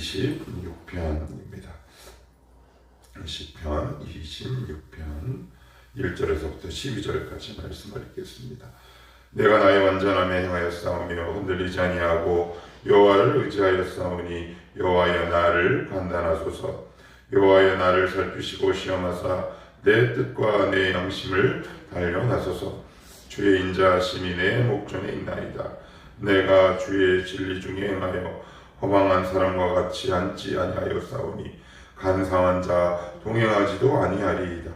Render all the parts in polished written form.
26편입니다. 시편 26편 1절에서부터 12절까지 말씀을 읽겠습니다. 내가 나의 완전함에 행하여 싸우며 흔들리지 아니하고 여호와를 의지하여 싸우니 여호와여 나를 판단하소서. 여호와여 나를 살피시고 시험하사 내 뜻과 내 양심을 단련하소서. 주의 인자하심이 내 목전에 있나이다. 내가 주의 진리 중에 행하여 허망한 사람과 같이 앉지 아니하여 싸우니 간사한 자 동행하지도 아니하리이다.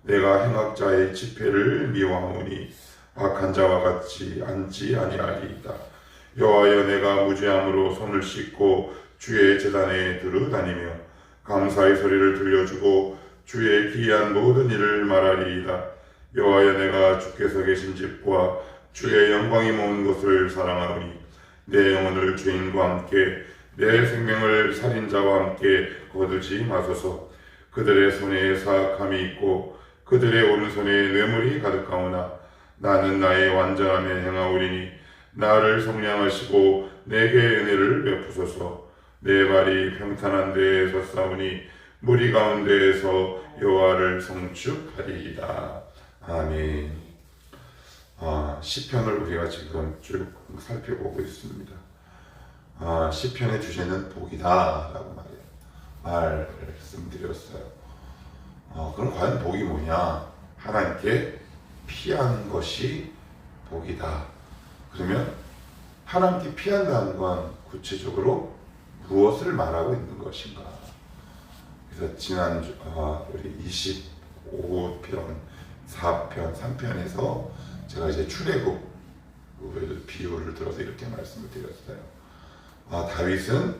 내가 행악자의 집회를 미워하오니 악한 자와 같이 앉지 아니하리이다. 여호와여 내가 무죄함으로 손을 씻고 주의 제단에 두루 다니며 감사의 소리를 들려주고 주의 기이한 모든 일을 말하리이다. 여호와여 내가 주께서 계신 집과 주의 영광이 모은 곳을 사랑하오니 내 영혼을 죄인과 함께 내 생명을 살인자와 함께 거두지 마소서. 그들의 손에 사악함이 있고 그들의 오른손에 뇌물이 가득하오나 나는 나의 완전함에 행하오리니 나를 성량하시고 내게 은혜를 베푸소서. 내 발이 평탄한 데에 섰사오니 무리 가운데에서 여호와를 송축하리이다. 아멘. 시편을 우리가 지금 쭉 살펴보고 있습니다. 시편의 주제는 복이다 라고 말씀드렸어요. 그럼 과연 복이 뭐냐? 하나님께 피하는 것이 복이다. 그러면 하나님께 피한다는 건 구체적으로 무엇을 말하고 있는 것인가? 그래서 지난주 우리 25편, 4편, 3편에서 제가 이제 출애굽 비유를 들어서 이렇게 말씀을 드렸어요. 다윗은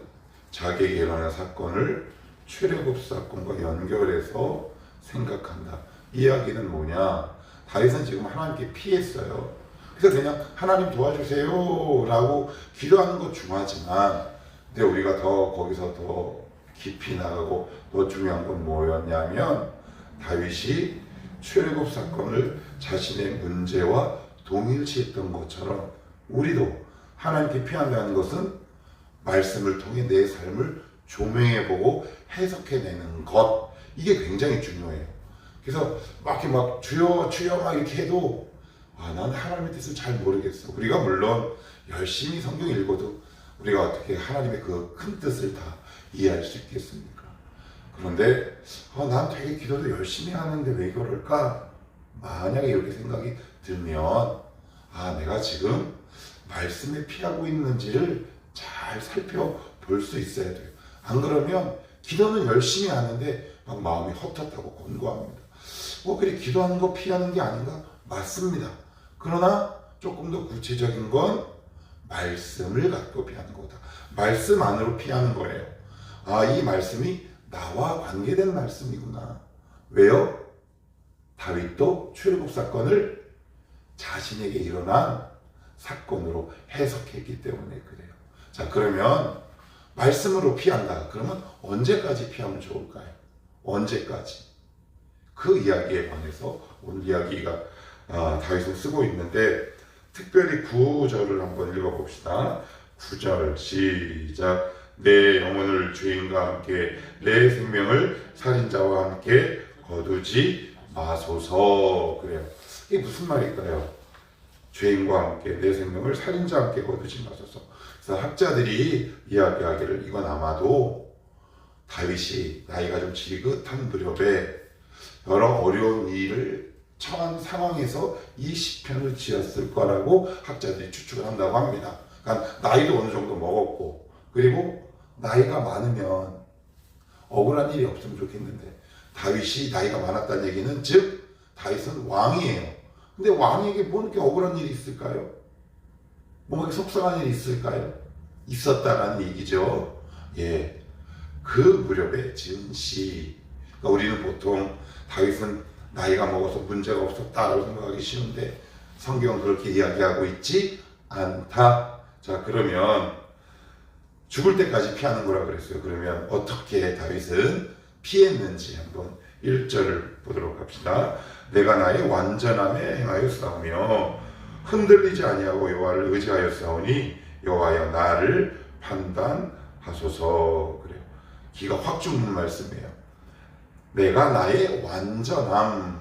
자기에게 일어난 사건을 출애굽 사건과 연결해서 생각한다. 이야기는 뭐냐? 다윗은 지금 하나님께 피했어요. 그래서 그냥 하나님 도와주세요 라고 기도하는 것 중요하지만, 근데 우리가 거기서 더 깊이 나가고 더 중요한 건 뭐였냐면, 다윗이 출애굽 사건을 자신의 문제와 동일시했던 것처럼 우리도 하나님께 피한다는 것은 말씀을 통해 내 삶을 조명해보고 해석해내는 것, 이게 굉장히 중요해요. 그래서 막 주여 주여 막 이렇게 해도 나는 하나님의 뜻을 잘 모르겠어. 우리가 물론 열심히 성경 읽어도 우리가 어떻게 하나님의 그 큰 뜻을 다 이해할 수 있겠습니까? 그런데 난 되게 기도도 열심히 하는데 왜 그럴까? 만약에 이렇게 생각이 들면 내가 지금 말씀에 피하고 있는지를 잘 살펴볼 수 있어야 돼요. 안 그러면 기도는 열심히 하는데 막 마음이 헛헛하고 곤고합니다. 그래 기도하는 거 피하는 게 아닌가? 맞습니다. 그러나 조금 더 구체적인 건 말씀을 갖고 피하는 거다. 말씀 안으로 피하는 거예요. 이 말씀이 나와 관계된 말씀이구나. 왜요? 다윗도 출애굽 사건을 자신에게 일어난 사건으로 해석했기 때문에 그래요. 자, 그러면 말씀으로 피한다. 그러면 언제까지 피하면 좋을까요? 언제까지? 그 이야기에 관해서 오늘 이야기가 다윗은 쓰고 있는데, 특별히 9절을 한번 읽어봅시다. 9절 시작. 내 영혼을 죄인과 함께 내 생명을 살인자와 함께 거두지 마소서. 그래요. 이게 무슨 말일까요? 죄인과 함께 내 생명을 살인자와 함께 거두지 마소서. 그래서 학자들이 이야기하기를 이건 아마도 다윗이 나이가 좀 지긋한 무렵에 여러 어려운 일을 처한 상황에서 이 시편을 지었을 거라고 학자들이 추측을 한다고 합니다. 그러니까 나이도 어느 정도 먹었고, 그리고 나이가 많으면 억울한 일이 없으면 좋겠는데, 다윗이 나이가 많았다는 얘기는 즉 다윗은 왕이에요. 근데 왕에게 뭐 이렇게 억울한 일이 있을까요? 뭔가 속상한 일이 있을까요? 있었다라는 얘기죠. 예, 그 무렵에 지은 시. 그러니까 우리는 보통 다윗은 나이가 먹어서 문제가 없었다라고 생각하기 쉬운데 성경은 그렇게 이야기하고 있지 않다. 자, 그러면 죽을 때까지 피하는 거라 그랬어요. 그러면 어떻게 다윗은 피했는지 한번 1절을 보도록 합시다. 내가 나의 완전함에 행하여 싸우며 흔들리지 아니하고 여호와를 의지하여 싸우니 여호와여 나를 판단하소서. 기가 확 죽는 말씀이에요. 내가 나의 완전함.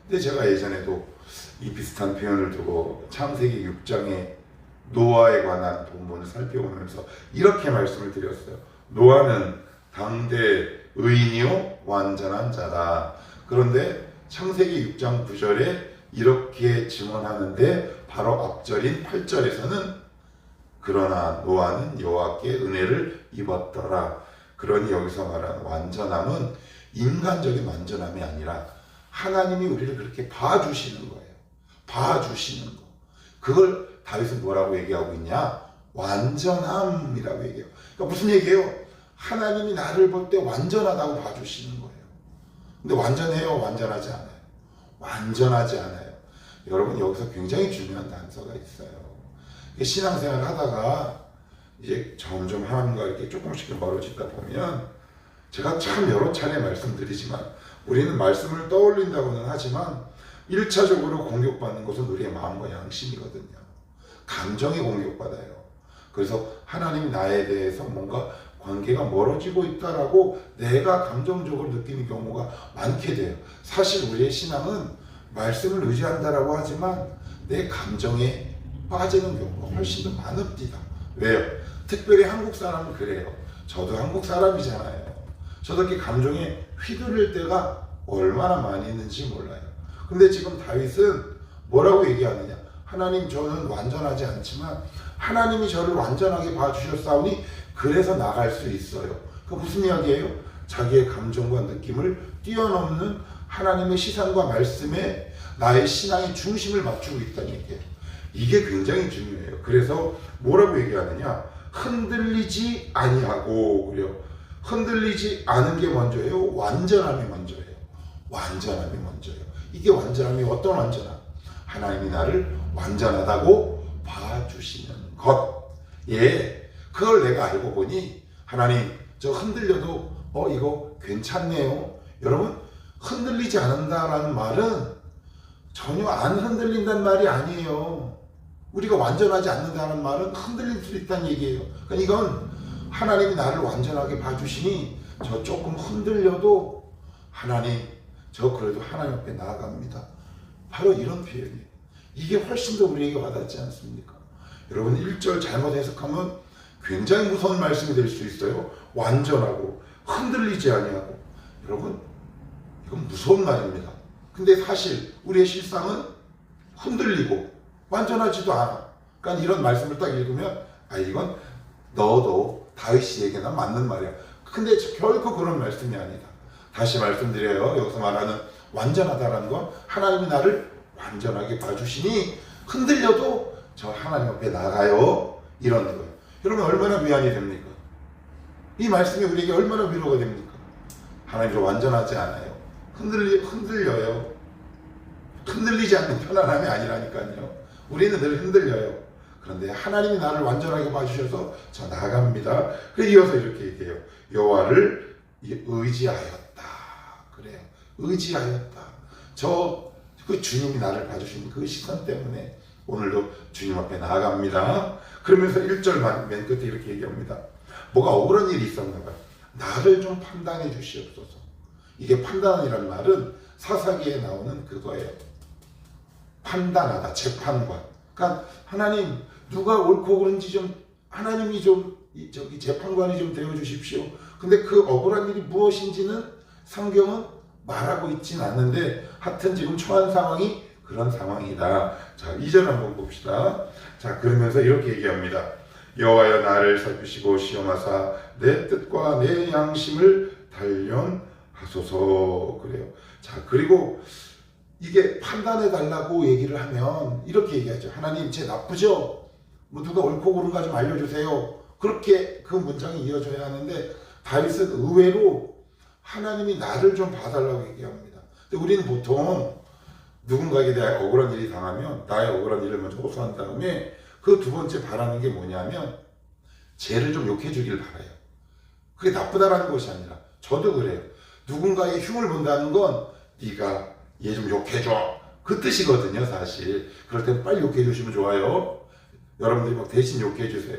근데 제가 예전에도 이 비슷한 표현을 두고 창세기 6장의 노아에 관한 본문을 살펴보면서 이렇게 말씀을 드렸어요. 노아는 당대 의인이요 완전한 자다. 그런데 창세기 6장 9절에 이렇게 증언하는데 바로 앞절인 8절에서는 그러나 노아는 여호와께 은혜를 입었더라. 그러니 여기서 말하는 완전함은 인간적인 완전함이 아니라 하나님이 우리를 그렇게 봐주시는 거예요. 봐주시는 거. 그걸 다윗은 뭐라고 얘기하고 있냐? 완전함이라고 얘기해요. 그러니까 무슨 얘기예요? 하나님이 나를 볼 때 완전하다고 봐주시는 거예요. 근데 완전해요? 완전하지 않아요? 완전하지 않아요. 여러분 여기서 굉장히 중요한 단서가 있어요. 신앙생활을 하다가 이제 점점 하나님과 이렇게 조금씩 멀어지다 보면 제가 참 여러 차례 말씀드리지만 우리는 말씀을 떠올린다고는 하지만 1차적으로 공격받는 것은 우리의 마음과 양심이거든요. 감정이 공격받아요. 그래서 하나님이 나에 대해서 뭔가 관계가 멀어지고 있다라고 내가 감정적으로 느끼는 경우가 많게 돼요. 사실 우리의 신앙은 말씀을 의지한다라고 하지만 내 감정에 빠지는 경우가 훨씬 더 많습니다. 왜요? 특별히 한국 사람은 그래요. 저도 한국 사람이잖아요. 저도 이렇게 감정에 휘둘릴 때가 얼마나 많이 있는지 몰라요. 근데 지금 다윗은 뭐라고 얘기하느냐? 하나님 저는 완전하지 않지만 하나님이 저를 완전하게 봐주셨사오니 그래서 나갈 수 있어요. 그 무슨 이야기예요? 자기의 감정과 느낌을 뛰어넘는 하나님의 시선과 말씀에 나의 신앙의 중심을 맞추고 있다는 얘기예요. 이게 굉장히 중요해요. 그래서 뭐라고 얘기하느냐? 흔들리지 아니하고 그래요. 흔들리지 않은 게 먼저예요. 완전함이 먼저예요. 완전함이 먼저예요. 이게 완전함이 어떤 완전함? 하나님이 나를 완전하다고 봐주시는 것. 예, 그걸 내가 알고 보니 하나님 저 흔들려도 이거 괜찮네요. 여러분 흔들리지 않는다라는 말은 전혀 안 흔들린다는 말이 아니에요. 우리가 완전하지 않는다는 말은 흔들릴 수 있다는 얘기예요. 그러니까 이건 하나님이 나를 완전하게 봐주시니 저 조금 흔들려도 하나님 저 그래도 하나님 앞에 나아갑니다. 바로 이런 표현이에요. 이게 훨씬 더 우리에게 와닿지 않습니까? 여러분 1절 잘못 해석하면 굉장히 무서운 말씀이 될 수 있어요. 완전하고 흔들리지 아니하고. 여러분 이건 무서운 말입니다. 근데 사실 우리의 실상은 흔들리고 완전하지도 않아. 그러니까 이런 말씀을 딱 읽으면 이건 너도 다윗에게나 맞는 말이야. 근데 결코 그런 말씀이 아니다. 다시 말씀드려요. 여기서 말하는 완전하다라는 건 하나님이 나를 완전하게 봐주시니 흔들려도 저 하나님 앞에 나가요. 이런 거예요. 여러분 얼마나 위안이 됩니까? 이 말씀이 우리에게 얼마나 위로가 됩니까? 하나님 저 완전하지 않아요. 흔들려요. 흔들리지 않는 편안함이 아니라니까요. 우리는 늘 흔들려요. 그런데 하나님이 나를 완전하게 봐주셔서 저 나갑니다. 그래서 이어서 이렇게 얘기해요. 여호와를 의지하였다. 그래요. 의지하였다. 그 주님이 나를 봐주신 그 시선 때문에 오늘도 주님 앞에 나아갑니다. 그러면서 1절 맨 끝에 이렇게 얘기합니다. 뭐가 억울한 일이 있었나 봐요. 나를 좀 판단해 주시옵소서. 이게 판단이라는 말은 사사기에 나오는 그거예요. 판단하다, 재판관. 그러니까 하나님 누가 옳고 그른지 좀 하나님이 좀 재판관이 좀 되어 주십시오. 근데 그 억울한 일이 무엇인지는 성경은 말하고 있진 않는데 하여튼 지금 처한 상황이 그런 상황이다. 자, 2절 한번 봅시다. 자, 그러면서 이렇게 얘기합니다. 여호와여 나를 살피시고 시험하사 내 뜻과 내 양심을 단련하소서. 그래요. 자, 그리고 이게 판단해 달라고 얘기를 하면 이렇게 얘기하죠. 하나님 제 나쁘죠? 뭐 누가 옳고 그른가 좀 알려주세요. 그렇게 그 문장이 이어져야 하는데 다윗은 의외로 하나님이 나를 좀 봐달라고 얘기합니다. 근데 우리는 보통 누군가에게 대해 억울한 일이 당하면 나의 억울한 일을 먼저 호소한 다음에 그 두 번째 바라는 게 뭐냐면 쟤를 좀 욕해 주길 바라요. 그게 나쁘다라는 것이 아니라 저도 그래요. 누군가의 흉을 본다는 건 네가 얘 좀 욕해줘 그 뜻이거든요. 사실 그럴 땐 빨리 욕해 주시면 좋아요. 여러분들이 막 대신 욕해 주세요.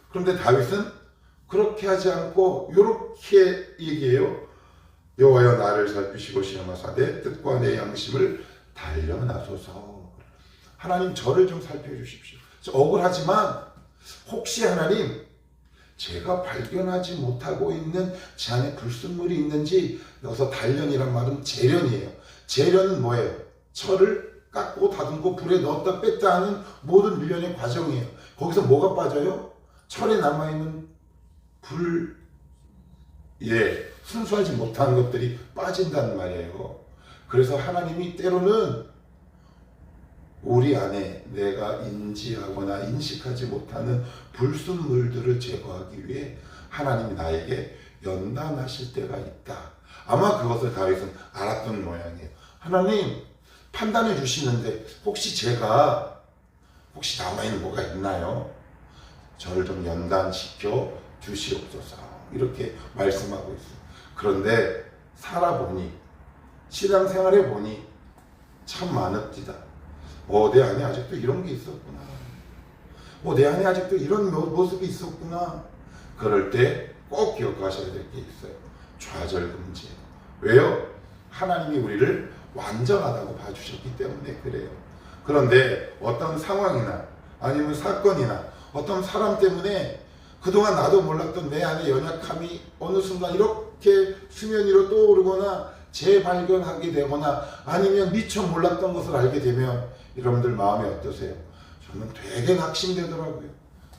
그런데 다윗은 그렇게 하지 않고 이렇게 얘기해요. 여호와여 나를 살피시고 시험하사대 뜻과 내 양심을 단련하소서. 하나님 저를 좀 살펴주십시오. 억울하지만 혹시 하나님 제가 발견하지 못하고 있는 제 안에 불순물이 있는지. 여기서 단련이란 말은 재련이에요. 재련은 뭐예요? 철을 깎고 다듬고 불에 넣었다 뺐다 하는 모든 일련의 과정이에요. 거기서 뭐가 빠져요? 철에 남아있는 불에 순수하지 못한 것들이 빠진다는 말이에요. 그래서 하나님이 때로는 우리 안에 내가 인지하거나 인식하지 못하는 불순물들을 제거하기 위해 하나님이 나에게 연단하실 때가 있다. 아마 그것을 다윗은 알았던 모양이에요. 하나님 판단해 주시는데 혹시 남아있는 뭐가 있나요? 저를 좀 연단시켜 주시옵소서. 이렇게 말씀하고 있어요. 그런데 살아보니, 신앙생활해 보니 참 많읍디다. 내 안에 아직도 이런 게 있었구나. 내 안에 아직도 이런 모습이 있었구나. 그럴 때 꼭 기억하셔야 될 게 있어요. 좌절금지예요. 왜요? 하나님이 우리를 완전하다고 봐주셨기 때문에 그래요. 그런데 어떤 상황이나 아니면 사건이나 어떤 사람 때문에 그동안 나도 몰랐던 내 안의 연약함이 어느 순간 이렇게 수면 위로 떠오르거나 재발견하게 되거나 아니면 미처 몰랐던 것을 알게 되면 여러분들 마음이 어떠세요? 저는 되게 낙심되더라고요.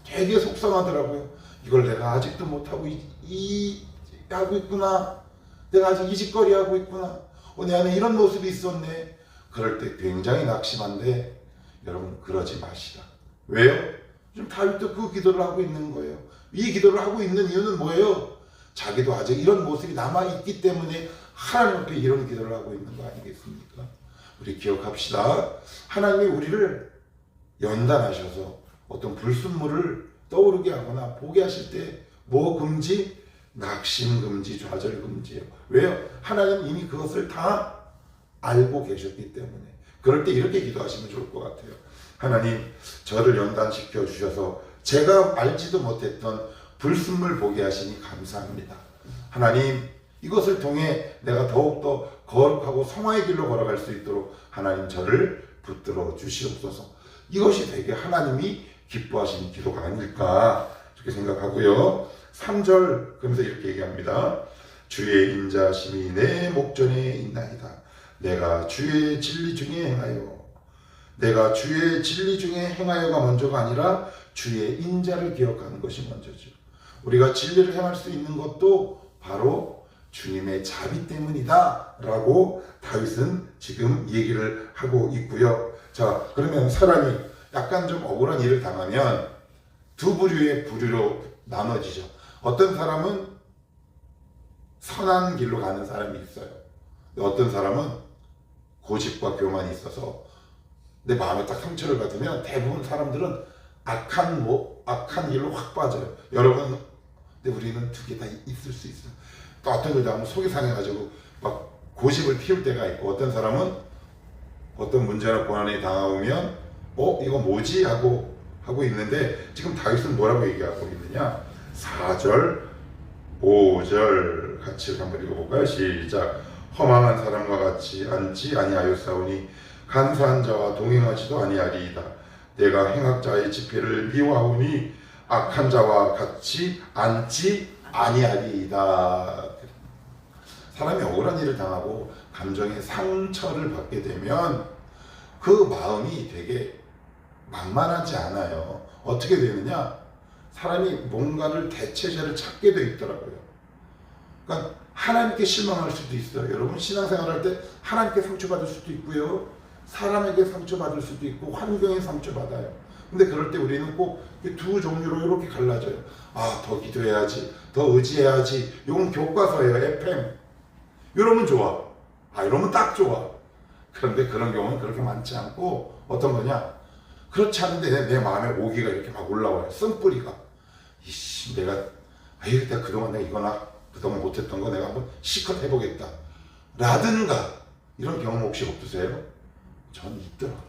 되게 속상하더라고요. 이걸 내가 아직도 못하고 하고 있구나. 내가 아직 이짓거리 하고 있구나. 내 안에 이런 모습이 있었네. 그럴 때 굉장히 낙심한데 여러분 그러지 마시라. 왜요? 지금 다윗도 그 기도를 하고 있는 거예요. 이 기도를 하고 있는 이유는 뭐예요? 자기도 아직 이런 모습이 남아있기 때문에 하나님 앞에 이런 기도를 하고 있는 거 아니겠습니까? 우리 기억합시다. 하나님이 우리를 연단하셔서 어떤 불순물을 떠오르게 하거나 보게 하실 때 뭐 금지? 낙심 금지, 좌절 금지예요. 왜요? 하나님 이미 그것을 다 알고 계셨기 때문에. 그럴 때 이렇게 기도하시면 좋을 것 같아요. 하나님 저를 연단시켜 주셔서 제가 알지도 못했던 불순물 보게 하시니 감사합니다. 하나님 이것을 통해 내가 더욱더 거룩하고 성화의 길로 걸어갈 수 있도록 하나님 저를 붙들어 주시옵소서. 이것이 되게 하나님이 기뻐하시는 기도가 아닐까 그렇게 생각하고요. 3절 그러면서 이렇게 얘기합니다. 주의 인자심이 내 목전에 있나이다. 내가 주의 진리 중에 행하여가 먼저가 아니라 주의 인자를 기억하는 것이 먼저죠. 우리가 진리를 행할 수 있는 것도 바로 주님의 자비 때문이다 라고 다윗은 지금 얘기를 하고 있고요. 자, 그러면 사람이 약간 좀 억울한 일을 당하면 두 부류로 나눠지죠. 어떤 사람은 선한 길로 가는 사람이 있어요. 어떤 사람은 고집과 교만이 있어서 내 마음에 딱 상처를 받으면 대부분 사람들은 악한 길로 확 빠져요. 여러분, 근데 우리는 두 개 다 있을 수 있어요. 또 어떤 걸 하면 속이 상해가지고 막 고집을 피울 때가 있고, 어떤 사람은 어떤 문제나 고난이 다가오면 이거 뭐지? 하고 있는데, 지금 다윗은 뭐라고 얘기하고 있느냐? 4절, 5절 같이 한번 읽어볼까요? 시작. 허망한 사람과 같이 앉지 아니하였사오니 간사한 자와 동행하지도 아니하리이다. 내가 행악자의 집회를 미워하오니 악한 자와 같이 앉지 아니하리이다. 사람이 억울한 일을 당하고 감정의 상처를 받게 되면 그 마음이 되게 만만하지 않아요. 어떻게 되느냐? 사람이 뭔가를 대체제를 찾게 돼 있더라고요. 그러니까 하나님께 실망할 수도 있어요. 여러분 신앙생활할 때 하나님께 상처받을 수도 있고요. 사람에게 상처받을 수도 있고 환경에 상처받아요. 근데 그럴 때 우리는 꼭 두 종류로 이렇게 갈라져요. 더 기도해야지, 더 의지해야지. 이건 교과서예요. FM. 이러면 좋아. 이러면 딱 좋아. 그런데 그런 경우는 그렇게 많지 않고 어떤 거냐? 그렇지 않은데 내 마음에 오기가 이렇게 막 올라와요. 쓴뿌리가. 내가 그동안 내가 이거나 그동안 못했던 거 내가 한번 실컷 해보겠다. 라든가 이런 경험 혹시 없으세요? 전 있더라고요.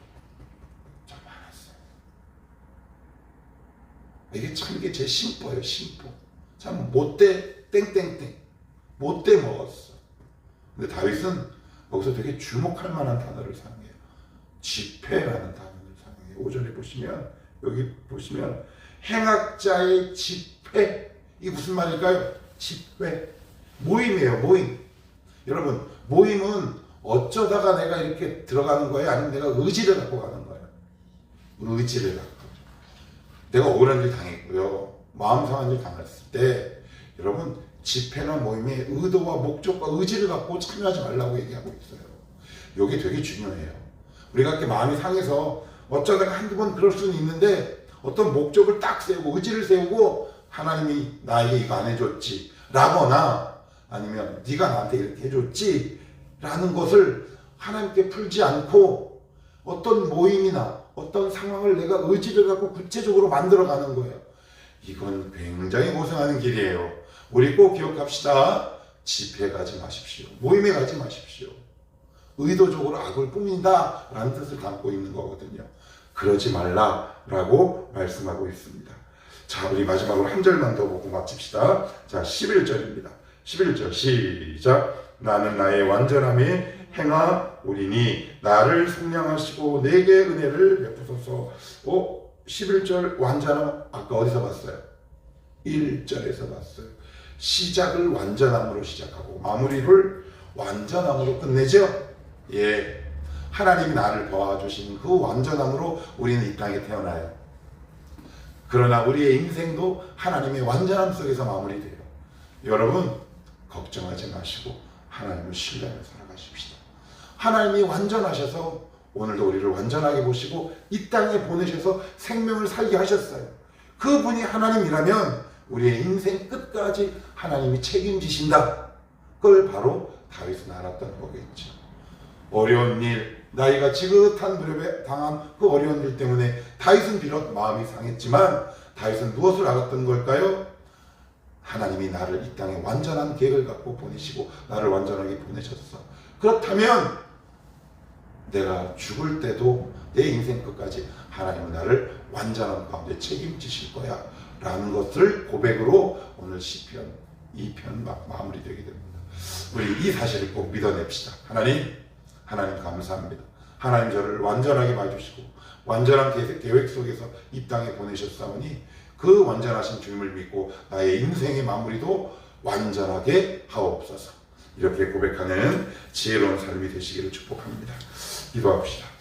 전 많았어요. 이게 제 심보예요. 심보. 참 못돼 땡땡땡 못돼 먹었어. 근데 다윗은 여기서 되게 주목할 만한 단어를 사용해요. 집회라는 단어를 사용해요. 5절에 보시면 여기 보시면 행악자의 집회, 이게 무슨 말일까요? 집회, 모임이에요. 모임. 여러분, 모임은 어쩌다가 내가 이렇게 들어가는 거예요? 아니면 내가 의지를 갖고 가는 거예요? 의지를 갖고. 내가 억울한 일 당했고요, 마음 상한 일 당했을 때 여러분, 집회나 모임의 의도와 목적과 의지를 갖고 참여하지 말라고 얘기하고 있어요. 여기 되게 중요해요. 우리가 이렇게 마음이 상해서 어쩌다가 한두 번 그럴 수는 있는데 어떤 목적을 딱 세우고 의지를 세우고 하나님이 나에게 이거 안 해줬지 라거나 아니면 네가 나한테 이렇게 해줬지 라는 것을 하나님께 풀지 않고 어떤 모임이나 어떤 상황을 내가 의지를 갖고 구체적으로 만들어가는 거예요. 이건 굉장히 고생하는 길이에요. 우리 꼭 기억합시다. 집회 가지 마십시오. 모임에 가지 마십시오. 의도적으로 악을 꾸민다 라는 뜻을 담고 있는 거거든요. 그러지 말라라고 말씀하고 있습니다. 자, 우리 마지막으로 한 절만 더 보고 마칩시다. 자, 11절입니다. 11절 시작. 나는 나의 완전함에 행하오리니 나를 속량하시고 내게 은혜를 베푸소서. 11절 완전함 아까 어디서 봤어요? 1절에서 봤어요. 시작을 완전함으로 시작하고 마무리를 완전함으로 끝내죠. 예, 하나님이 나를 도와주신 그 완전함으로 우리는 이 땅에 태어나요. 그러나 우리의 인생도 하나님의 완전함 속에서 마무리돼요. 여러분, 걱정하지 마시고 하나님을 신뢰하며 살아가십시다. 하나님이 완전하셔서 오늘도 우리를 완전하게 보시고 이 땅에 보내셔서 생명을 살게 하셨어요. 그분이 하나님이라면 우리의 인생 끝까지 하나님이 책임지신다. 그걸 바로 다윗은 알았던 거겠죠. 어려운 일, 나이가 지긋한 무렵에 당한 그 어려운 일 때문에 다윗은 비록 마음이 상했지만 다윗은 무엇을 알았던 걸까요? 하나님이 나를 이 땅에 완전한 계획을 갖고 보내시고 나를 완전하게 보내셨어. 그렇다면 내가 죽을 때도 내 인생 끝까지 하나님은 나를 완전한 가운데 책임지실 거야 라는 것을 고백으로 오늘 시편 2편 마무리되게 됩니다. 우리 이 사실을 꼭 믿어냅시다. 하나님 감사합니다. 하나님 저를 완전하게 봐주시고 완전한 계획 속에서 이 땅에 보내셨사오니 그 완전하신 주님을 믿고 나의 인생의 마무리도 완전하게 하옵소서. 이렇게 고백하는 지혜로운 삶이 되시기를 축복합니다. 기도합시다.